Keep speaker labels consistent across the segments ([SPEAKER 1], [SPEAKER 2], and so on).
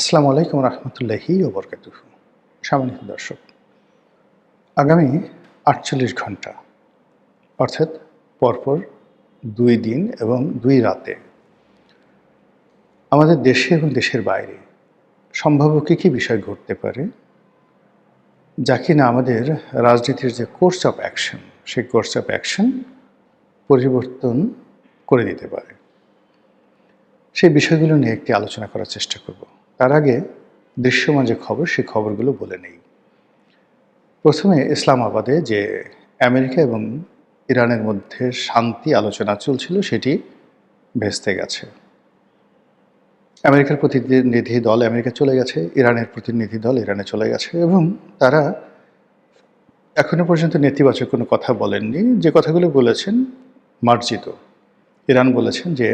[SPEAKER 1] আসসালামু আলাইকুম রহমতুল্লাহি ওয়া বারাকাতুহু। সম্মানিত দর্শক, আগামী ৪৮ ঘন্টা অর্থাৎ পরপর ২ দিন এবং ২ রাতে আমাদের দেশে এবং দেশের বাইরে সম্ভাব্য কী বিষয় ঘটতে পারে, যা কিনা আমাদের রাজনীতির যে কোর্স অফ অ্যাকশন, সেই কোর্স অফ অ্যাকশন পরিবর্তন করে দিতে পারে। সেই বিষয়গুলো নিয়ে একটি আলোচনা করার চেষ্টা করব। তার আগে দৃশ্যমান যে খবর, সেই খবরগুলো বলে নেই। প্রথমে ইসলামাবাদে যে আমেরিকা এবং ইরানের মধ্যে শান্তি আলোচনা চলছিল, সেটি ভেস্তে গেছে। আমেরিকার প্রতিনিধি দল আমেরিকা চলে গেছে, ইরানের প্রতিনিধি দল ইরানে চলে গেছে এবং তারা এখনো পর্যন্ত নেতিবাচক কোনো কথা বলেননি। যে কথাগুলো বলেছেন মার্জিত। ইরান বলেছেন যে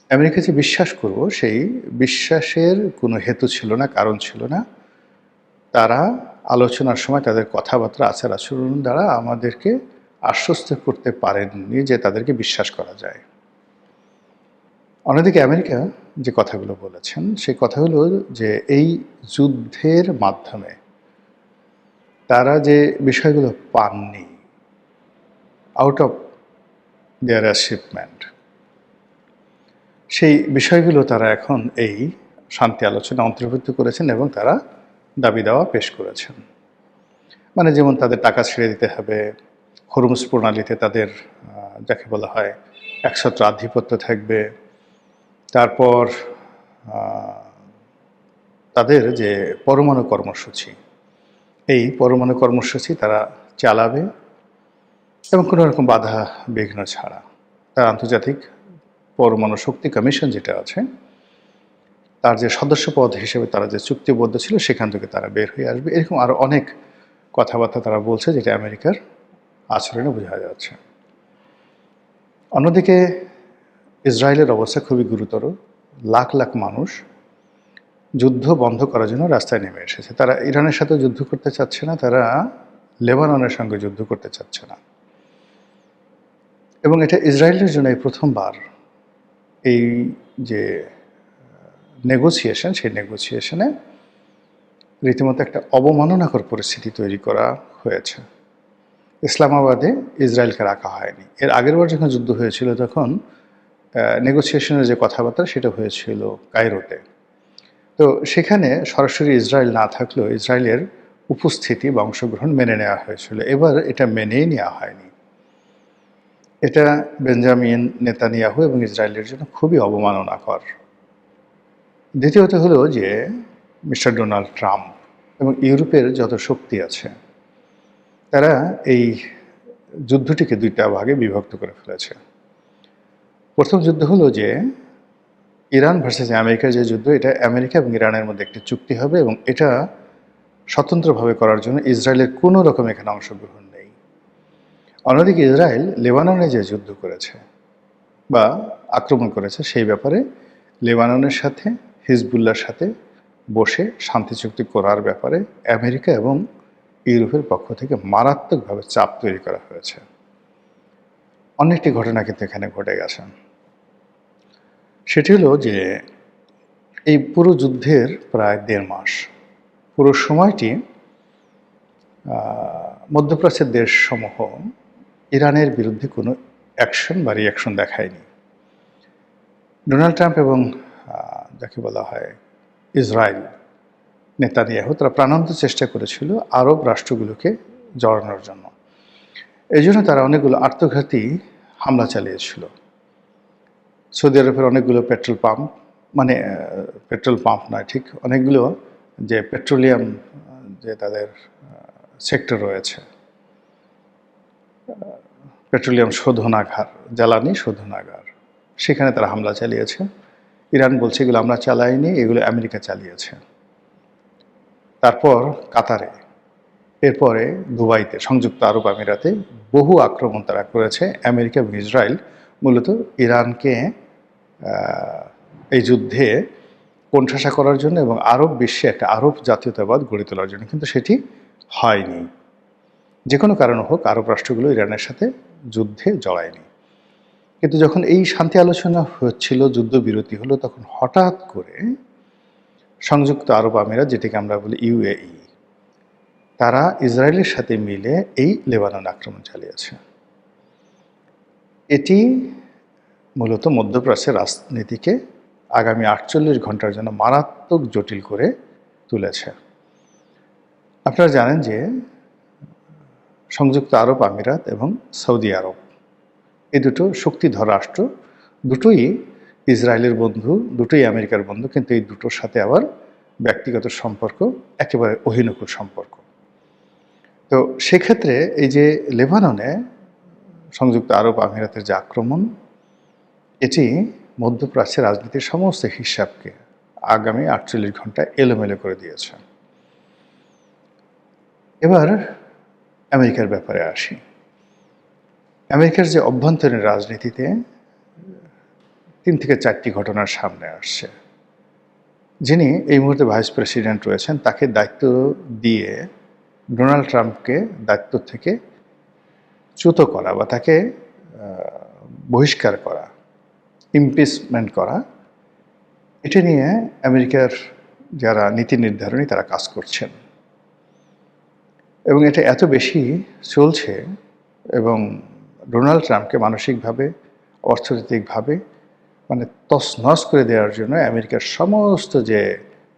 [SPEAKER 1] আমেরিকা যে বিশ্বাস করব, সেই বিশ্বাসের কোনো হেতু ছিল না, কারণ ছিল না। তারা আলোচনার সময় তাদের কথাবার্তা, আচার আচরণ দ্বারা আমাদেরকে আশ্বস্ত করতে পারেননি যে তাদেরকে বিশ্বাস করা যায়। অন্যদিকে আমেরিকা যে কথাগুলো বলেছেন, সেই কথাগুলো যে এই যুদ্ধের মাধ্যমে তারা যে বিষয়গুলো পাননি, আউট অফ দেয়ার অ্যাচিভমেন্ট, সেই বিষয়গুলো তারা এখন এই শান্তি আলোচনা অন্তর্ভুক্ত করেছেন এবং তারা দাবি দাওয়া পেশ করেছেন। মানে যেমন তাদের টাকা ছেড়ে দিতে হবে, হরমুজ প্রণালীতে তাদের যাকে বলা হয় একছত্র আধিপত্য থাকবে, তারপর তাদের যে পরমাণু কর্মসূচি, এই পরমাণু কর্মসূচি তারা চালাবে এবং কোনো রকম বাধা বিঘ্ন ছাড়া। তার আন্তর্জাতিক পরমাণু শক্তি কমিশন যেটা আছে, তার যে সদস্য পদ হিসেবে তারা যে চুক্তিবদ্ধ ছিল, সেখান থেকে তারা বের হয়ে আসবে। এরকম আরও অনেক কথাবার্তা তারা বলছে, যেটা আমেরিকার আচরণে বোঝা যাচ্ছে। অন্যদিকে ইসরায়েলের অবস্থা খুবই গুরুতর। লাখ লাখ মানুষ যুদ্ধ বন্ধ করার জন্য রাস্তায় নেমে এসেছে। তারা ইরানের সাথে যুদ্ধ করতে চাচ্ছে না, তারা লেবাননের সঙ্গে যুদ্ধ করতে চাচ্ছে না। এবং এটা ইসরায়েলের জন্য এই প্রথমবার এই যে নেগোসিয়েশন, সেই নেগোসিয়েশনে রীতিমতো একটা অবমাননাকর পরিস্থিতি তৈরি করা হয়েছে। ইসলামাবাদে ইসরায়েলকে রাখা হয়নি। এর আগেরবার যখন যুদ্ধ হয়েছিল, তখন নেগোসিয়েশনের যে কথাবার্তা, সেটা হয়েছিল কায়রোতে। তো সেখানে সরাসরি ইসরায়েল না থাকলেও ইসরায়েলের উপস্থিতি বা অংশগ্রহণ মেনে নেওয়া হয়েছিল। এবার এটা মেনেই নেওয়া হয়নি। এটা বেঞ্জামিন নেতানিয়াহু এবং ইসরায়েলের জন্য খুবই অবমাননাকর। দ্বিতীয়ত হলো যে মিস্টার ডোনাল্ড ট্রাম্প এবং ইউরোপের যত শক্তি আছে, তারা এই যুদ্ধটিকে 2টা ভাগে বিভক্ত করে ফেলেছে। প্রথম যুদ্ধ হলো যে ইরান ভার্সেস আমেরিকার যে যুদ্ধ, এটা আমেরিকা এবং ইরানের মধ্যে একটি চুক্তি হবে এবং এটা স্বতন্ত্রভাবে করার জন্য ইসরায়েলের কোনো রকম এখানে অংশগ্রহণ নেই। অন্যদিকে ইসরায়েল লেবাননে যে যুদ্ধ করেছে বা আক্রমণ করেছে, সেই ব্যাপারে লেবাননের সাথে হিজবুল্লাহর সাথে বসে শান্তি চুক্তি করার ব্যাপারে আমেরিকা এবং ইউরোপের পক্ষ থেকে মারাত্মকভাবে চাপ তৈরি করা হয়েছে। অনেকটি ঘটনা কিন্তু এখানে ঘটে গেছে। সেটি হলো যে এই পুরো যুদ্ধের প্রায় 1.5 মাস, পুরো সময়টি মধ্যপ্রাচ্যের দেশসমূহ ইরানের বিরুদ্ধে কোনো অ্যাকশন বা রিয়াকশন দেখায়নি। ডোনাল্ড ট্রাম্প এবং যাকে বলা হয় ইসরায়েল নেতানিয়াহু, তারা প্রাণান্ত চেষ্টা করেছিল আরব রাষ্ট্রগুলোকে জড়ানোর জন্য। এই জন্য তারা অনেকগুলো আত্মঘাতী হামলা চালিয়েছিল। সৌদি আরবের অনেকগুলো পেট্রোল পাম্প, মানে পেট্রোল পাম্প নয় ঠিক, অনেকগুলো যে পেট্রোলিয়াম যে তাদের সেক্টর রয়েছে, পেট্রোলিয়াম শোধনাগার, জ্বালানি শোধনাগার, সেখানে তারা হামলা চালিয়েছে। ইরান বলছে এগুলো আমরা চালাইনি, এগুলো আমেরিকা চালিয়েছে। তারপর কাতারে, এরপরে দুবাইতে, সংযুক্ত আরব আমিরাতে বহু আক্রমণ তারা করেছে। আমেরিকা এবং ইসরায়েল মূলত ইরানকে এই যুদ্ধে কোণঠাসা করার জন্য এবং আরব বিশ্বে একটা আরব জাতীয়তাবাদ গড়ে তোলার জন্য, কিন্তু সেটি হয়নি। যে কোনো কারণ হোক, আরব রাষ্ট্রগুলো ইরানের সাথে যুদ্ধে জড়ায়নি। কিন্তু যখন এই শান্তি আলোচনা হচ্ছিল, যুদ্ধবিরতি হলো, তখন হঠাৎ করে সংযুক্ত আরব আমিরাত, যেটাকে আমরা বলি ইউএই, তারা ইসরায়েলের সাথে মিলে এই লেবানন আক্রমণ চালিয়েছে। এটি মূলত মধ্যপ্রাচ্যের রাজনীতিকে আগামী 48 ঘন্টার জন্য মারাত্মক জটিল করে তুলেছে। আপনারা জানেন যে সংযুক্ত আরব আমিরাত এবং সৌদি আরব, এই দুটো শক্তিধর রাষ্ট্র, দুটোই ইসরায়েলের বন্ধু, দুটোই আমেরিকার বন্ধু, কিন্তু এই দুটোর সাথে আবার ব্যক্তিগত সম্পর্ক একেবারে অহিনকুল সম্পর্ক। তো সেক্ষেত্রে এই যে লেবাননে সংযুক্ত আরব আমিরাতের যে আক্রমণ, এটি মধ্যপ্রাচ্যের রাজনীতির সমস্ত হিসাবকে আগামী 48 ঘন্টায় এলোমেলো করে দিয়েছে। এবার আমেরিকার ব্যাপারে আসি। আমেরিকার যে অভ্যন্তরীণ রাজনীতিতে 3 থেকে 4টি ঘটনার সামনে আসছে। যিনি এই মুহূর্তে ভাইস প্রেসিডেন্ট রয়েছেন, তাকে দায়িত্ব দিয়ে ডোনাল্ড ট্রাম্পকে দায়িত্ব থেকে চ্যুত করা বা তাকে বহিষ্কার করা, ইমপিচমেন্ট করা, এটা নিয়ে আমেরিকার যারা নীতি নির্ধারণী তারা কাজ করছেন। এবং এটা এত বেশি চলছে এবং ডোনাল্ড ট্রাম্পকে মানসিকভাবে, অর্থনৈতিকভাবে মানে তছনছ করে দেওয়ার জন্য আমেরিকার সমস্ত যে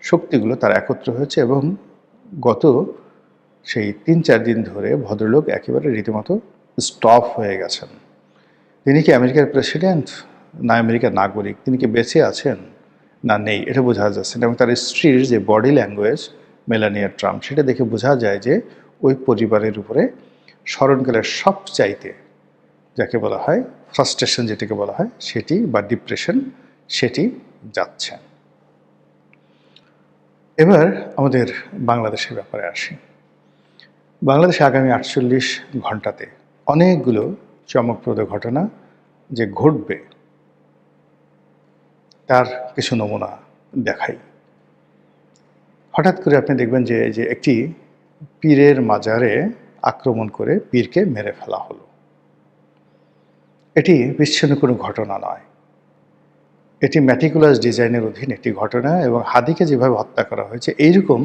[SPEAKER 1] শক্তিগুলো তারা একত্র হয়েছে। এবং গত সেই 3-4 দিন ধরে ভদ্রলোক একেবারে রীতিমতো স্টপ হয়ে গেছেন। তিনি কি আমেরিকার প্রেসিডেন্ট না আমেরিকার নাগরিক, তিনি কি বেঁচে আছেন না নেই, এটা বোঝা যাচ্ছে না। এবং তার স্ত্রীর যে বডি ল্যাঙ্গুয়েজ, মেলানিয়া ট্রাম্প, সেটা দেখে বোঝা যায় যে ওই পরিবারের উপরে স্মরণকালের সবচাইতে যাকে বলা হয় ফ্রাস্ট্রেশন, যেটাকে বলা হয় সেটি, বা ডিপ্রেশন, সেটি যাচ্ছে। এবার আমাদের বাংলাদেশের ব্যাপারে আসি। বাংলাদেশে আগামী 48 ঘন্টাতে অনেকগুলো চমকপ্রদ ঘটনা যে ঘটবে তার কিছু নমুনা দেখাই। হঠাৎ করে আপনি দেখবেন যে একটি পীরের মাজারে আক্রমণ করে পীরকে মেরে ফেলা হলো। এটি বিচ্ছিন্ন কোনো ঘটনা নয়, এটি ম্যাটিকুলাস ডিজাইনের অধীন একটি ঘটনা। এবং হাদিকে যেভাবে হত্যা করা হয়েছে, এইরকম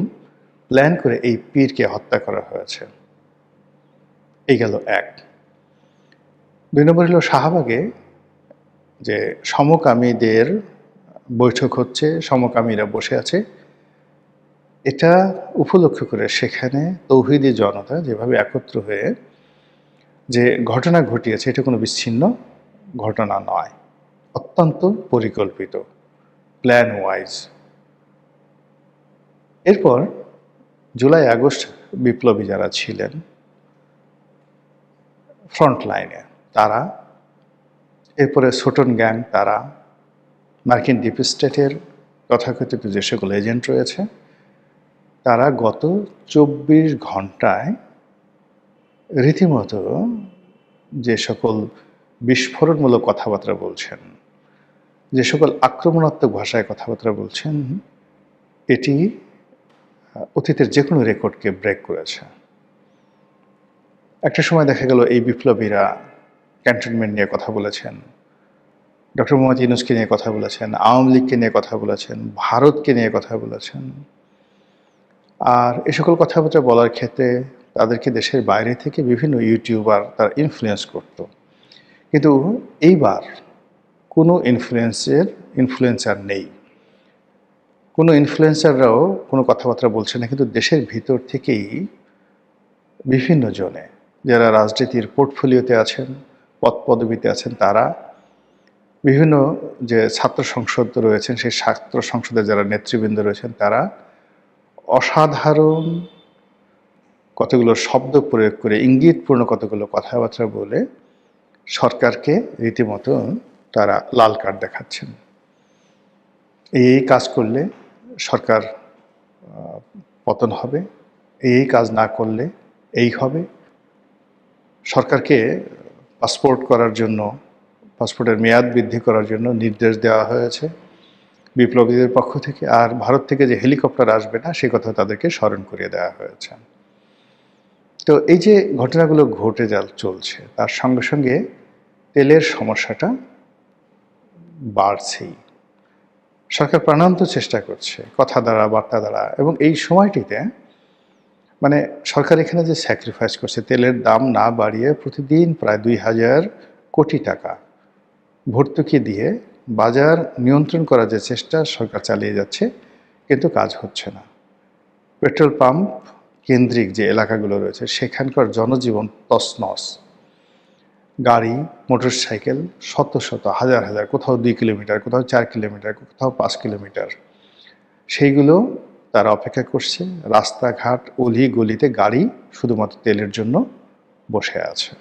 [SPEAKER 1] প্ল্যান করে এই পীরকে হত্যা করা হয়েছে। এই গেল এক। 2 নম্বর হলো শাহবাগে যে সমকামীদের বৈঠক হচ্ছে, সমকামীরা বসে আছে, এটা উপলক্ষ করে সেখানে তৌহিদি জনতা যেভাবে একত্র হয়ে যে ঘটনা ঘটিয়েছে, এটা কোনো বিচ্ছিন্ন ঘটনা নয়, অত্যন্ত পরিকল্পিত, প্ল্যান ওয়াইজ। এরপর জুলাই আগস্ট বিপ্লবী যারা ছিলেন ফ্রন্ট লাইনে, তারা, এরপরে ছোটন গ্যাং, তারা, মার্কিন ডিপ স্টেটের তথাকথিত যে সকল এজেন্ট রয়েছে, তারা গত 24 ঘন্টায় রীতিমতো যে সকল বিস্ফোরণমূলক কথাবার্তা বলছেন, যে সকল আক্রমণাত্মক ভাষায় কথাবার্তা বলছেন, এটি অতীতের যে কোনো রেকর্ডকে ব্রেক করেছে। একটা সময় দেখা গেল এই বিপ্লবীরা ক্যান্টনমেন্ট নিয়ে কথা বলেছেন, ডক্টর মোহাম্মদ ইউনূসকে নিয়ে কথা বলেছেন, আওয়ামী লীগকে নিয়ে কথা বলেছেন, ভারতকে নিয়ে কথা বলেছেন। আর এ সকল কথাবার্তা বলার ক্ষেত্রে তাদেরকে দেশের বাইরে থেকে বিভিন্ন ইউটিউবার তারা ইনফ্লুয়েন্স করত। কিন্তু এইবার কোনো ইনফ্লুয়েন্সার নেই, কোনো ইনফ্লুয়েন্সাররাও কোনো কথাবার্তা বলছে না। কিন্তু দেশের ভিতর থেকেই বিভিন্ন জনে যারা রাজনীতির পোর্টফোলিওতে আছেন, পদপদবিতে আছেন, তারা বিভিন্ন যে ছাত্র সংসদ রয়েছেন, সেই ছাত্র সংসদের যারা নেতৃবৃন্দ রয়েছেন, তারা অসাধারণ কতগুলো শব্দ প্রয়োগ করে, ইঙ্গিতপূর্ণ কতগুলো কথাবার্তা বলে সরকারকে রীতিমতো তারা লাল কার্ড দেখাচ্ছেন। এই কাজ করলে সরকার পতন হবে, এই কাজ না করলে এই হবে। সরকারকে পাসপোর্টের মেয়াদ বৃদ্ধি করার জন্য নির্দেশ দেওয়া হয়েছে বিপ্লবীদের পক্ষ থেকে। আর ভারত থেকে যে হেলিকপ্টার আসবে না, সে কথা তাদেরকে স্মরণ করিয়ে দেওয়া হয়েছে। তো এই যে ঘটনাগুলো ঘটে চলছে, তার সঙ্গে সঙ্গে তেলের সমস্যাটা বাড়ছেই। সরকার প্রাণান্ত চেষ্টা করছে কথা দ্বারা, বার্তা দ্বারা, এবং এই সময়টিতে মানে সরকার এখানে যে স্যাক্রিফাইস করছে, তেলের দাম না বাড়িয়ে প্রতিদিন প্রায় ২,০০০ কোটি টাকা ভর্তুকি দিয়ে বাজার নিয়ন্ত্রণ করার যে চেষ্টা সরকার চালিয়ে যাচ্ছে, কিন্তু কাজ হচ্ছে না। পেট্রোল পাম্প কেন্দ্রিক যে এলাকাগুলো রয়েছে সেখানকার জনজীবন তছনছ। গাড়ি, মোটরসাইকেল শত শত, হাজার হাজার, কোথাও ২ কিলোমিটার, কোথাও ৪ কিলোমিটার, কোথাও ৫ কিলোমিটার, সেইগুলো তারা অপেক্ষা করছে। রাস্তাঘাট, অলি গলিতে গাড়ি শুধুমাত্র তেলের জন্য বসে আছে।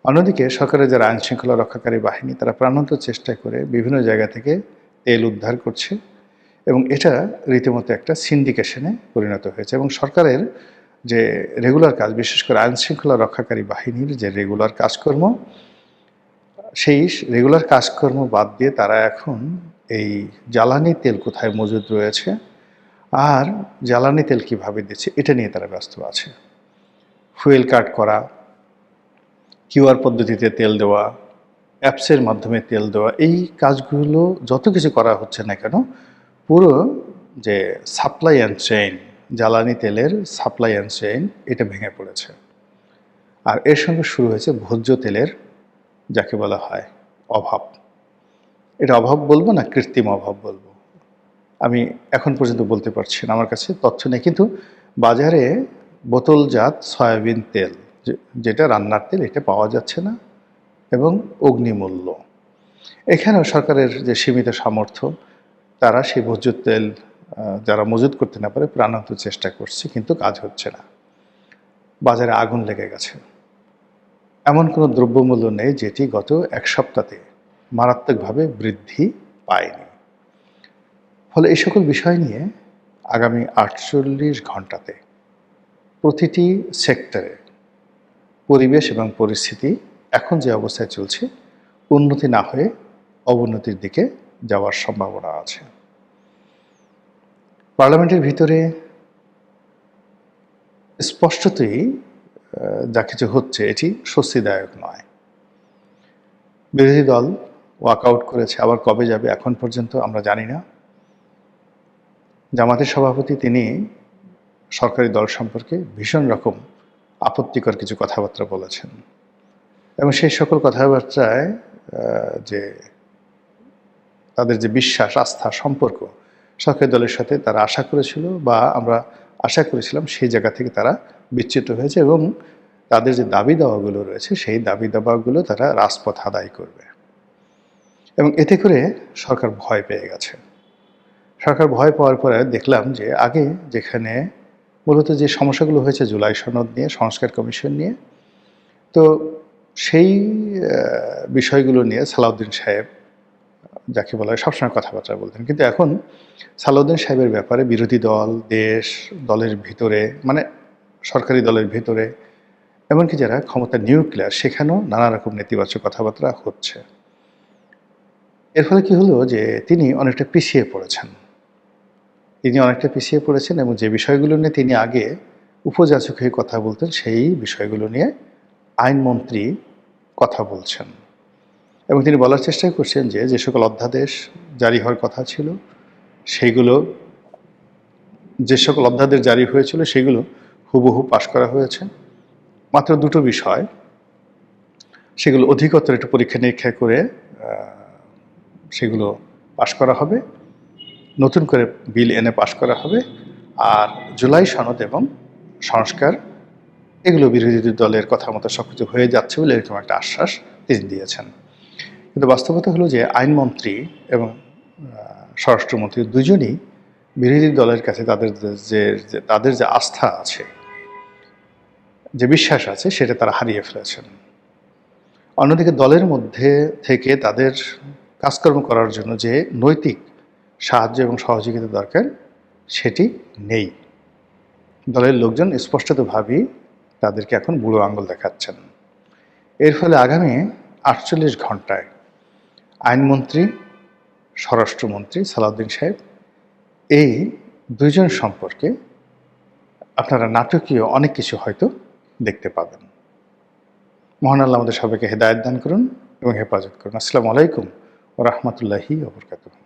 [SPEAKER 1] অন্যদিকে সরকারের যারা আইনশৃঙ্খলা রক্ষাকারী বাহিনী, তারা প্রাণান্ত চেষ্টা করে বিভিন্ন জায়গা থেকে তেল উদ্ধার করছে, এবং এটা রীতিমতো একটা সিন্ডিকেশনে পরিণত হয়েছে। এবং সরকারের যে রেগুলার কাজ, বিশেষ করে আইনশৃঙ্খলা রক্ষাকারী বাহিনীর যে রেগুলার কাজকর্ম, সেই রেগুলার কাজকর্ম বাদ দিয়ে তারা এখন এই জ্বালানি তেল কোথায় মজুদ রয়েছে আর জ্বালানি তেল কীভাবে দিচ্ছে এটা নিয়ে তারা ব্যস্ত আছে। ফুয়েল কার্ড করা, কিউআর পদ্ধতিতে তেল দেওয়া, অ্যাপসের মাধ্যমে তেল দেওয়া, এই কাজগুলো যত কিছু করা হচ্ছে না কেন, পুরো যে সাপ্লাই অ্যান্ড চেইন, জ্বালানি তেলের সাপ্লাই অ্যান্ড চেইন, এটা ভেঙে পড়েছে। আর এর সঙ্গে শুরু হয়েছে ভোজ্য তেলের, যাকে বলা হয় অভাব। এটা অভাব বলবো না কৃত্রিম অভাব বলবো, আমি এখন পর্যন্ত বলতে পারছি না, আমার কাছে তথ্য নেই। কিন্তু বাজারে বোতলজাত সয়াবিন তেল, যেটা রান্নার তেল, এটা পাওয়া যাচ্ছে না এবং অগ্নিমূল্য। এখানেও সরকারের যে সীমিত সামর্থ্য, তারা সেই ভোজ্য তেল যারা মজুত করতে না পারে প্রাণান্ত চেষ্টা করছে, কিন্তু কাজ হচ্ছে না। বাজারে আগুন লেগে গেছে। এমন কোনো দ্রব্যমূল্য নেই যেটি গত এক সপ্তাহে মারাত্মকভাবে বৃদ্ধি পায়নি। ফলে এই সকল বিষয় নিয়ে আগামী ৪৮ ঘন্টাতে প্রতিটি সেক্টরে পরিবেশ এবং পরিস্থিতি এখন যে অবস্থায় চলছে, উন্নতি না হয়ে অবনতির দিকে যাওয়ার সম্ভাবনা আছে। পার্লামেন্টের ভিতরে স্পষ্টতই যা কিছু হচ্ছে এটি স্বস্তিদায়ক নয়। বিরোধী দল ওয়াকআউট করেছে, আবার কবে যাবে এখন পর্যন্ত আমরা জানি না। জামাতের সভাপতি তিনি সরকারি দল সম্পর্কে ভীষণ রকম আপত্তিকর কিছু কথাবার্তা বলেছেন, এবং সেই সকল কথাবার্তায় যে তাদের যে বিশ্বাস, আস্থা, সম্পর্ক সরকারি দলের সাথে তারা আশা করেছিল বা আমরা আশা করেছিলাম, সেই জায়গা থেকে তারা বিচ্যুত হয়েছে, এবং তাদের যে দাবি দাওয়াগুলো রয়েছে সেই দাবি দাওয়াগুলো তারা রাজপথ আদায় করবে। এবং এতে করে সরকার ভয় পেয়ে গেছে। সরকার ভয় পাওয়ার পরে দেখলাম যে আগে যেখানে মূলত যে সমস্যাগুলো হয়েছে জুলাই সনদ নিয়ে, সংস্কার কমিশন নিয়ে, তো সেই বিষয়গুলো নিয়ে সালাউদ্দিন সাহেব, যাকে বলা হয়, সবসময় কথাবার্তা বলতেন। কিন্তু এখন সালাউদ্দিন সাহেবের ব্যাপারে বিরোধী দল, দেশ, দলের ভিতরে, মানে সরকারি দলের ভিতরে, এমনকি যারা ক্ষমতা নিউক্লিয়ার, সেখানেও নানা রকম নেতিবাচক কথাবার্তা হচ্ছে। এর ফলে কি হলো যে তিনি অনেকটা পিছিয়ে পড়েছেন। এবং যে বিষয়গুলো নিয়ে তিনি আগে উপযাচক হয়ে কথা বলতেন, সেই বিষয়গুলো নিয়ে আইনমন্ত্রী কথা বলছেন। এবং তিনি বলার চেষ্টা করছেন যে যে সকল অধ্যাদেশ জারি হওয়ার কথা ছিল, সেইগুলো, যে সকল অধ্যাদেশ জারি হয়েছিল সেগুলো হুবহু পাশ করা হয়েছে। মাত্র দুটো বিষয়, সেগুলো অধিকতর একটু পরীক্ষা নিরীক্ষা করে সেগুলো পাশ করা হবে, নতুন করে বিল এনে পাশ করা হবে। আর জুলাই সনদ এবং সংস্কার, এগুলো বিরোধী দলের কথা মতো সব কিছু হয়ে যাচ্ছে বলে এরকম একটা আশ্বাস তিনি দিয়েছেন। কিন্তু বাস্তবতা হলো যে আইনমন্ত্রী এবং স্বরাষ্ট্রমন্ত্রী দুজনই বিরোধী দলের কাছে তাদের যে আস্থা আছে, যে বিশ্বাস আছে, সেটা তারা হারিয়ে ফেলেছেন। অন্যদিকে দলের মধ্যে থেকে তাদের কাজকর্ম করার জন্য যে নৈতিক সাহায্য এবং সহযোগিতা দরকার, সেটি নেই। দলের লোকজন স্পষ্টতভাবেই তাদেরকে এখন বুড়ো আঙুল দেখাচ্ছেন। এর ফলে আগামী ৪৮ ঘন্টায় আইনমন্ত্রী, স্বরাষ্ট্রমন্ত্রী সালাউদ্দিন সাহেব, এই দুইজন সম্পর্কে আপনারা নাটকীয় অনেক কিছু হয়তো দেখতে পাবেন। মহান আল্লাহ আমাদের সবাইকে হেদায়েত দান করুন এবং হেফাজত করুন। আসসালামু আলাইকুম ওয়া রাহমাতুল্লাহি ওয়া বারাকাতুহু।